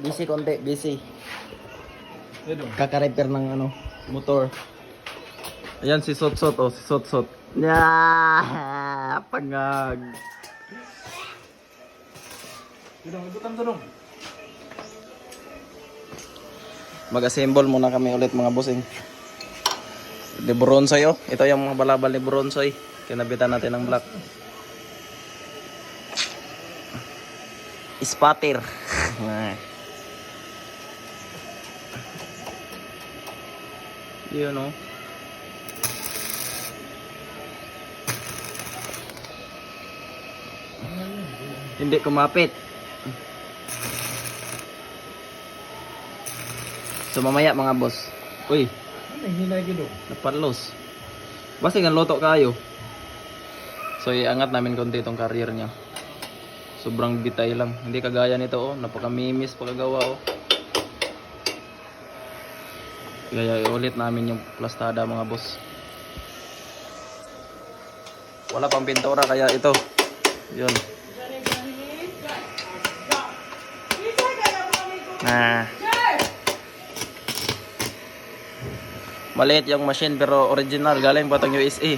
Busy konti, busy. Kaka-repair ng ano, motor. Ayan si Sotsot, oh, si Sotsot. Yeah! Pangag. Tudong. Mag-assemble muna kami ulit mga bossing. De Bronsoy, oh. Ito yung mga balabal ni Bronsoy. Kinabitan natin ng black. Spatter. Yun, oh. Hindi kumapit. So mamaya mga boss. Uy, napalos. Basta nga loto kayo. So iangat namin konti itong career niya. Sobrang bitay lang. Hindi kagaya nito, oh. Napaka-mimis pagkagawa, oh. Kaya ulit namin yung plastada mga boss. Wala pang pintura kaya ito. Yun. Maliit yung machine pero original galing pa tong USA.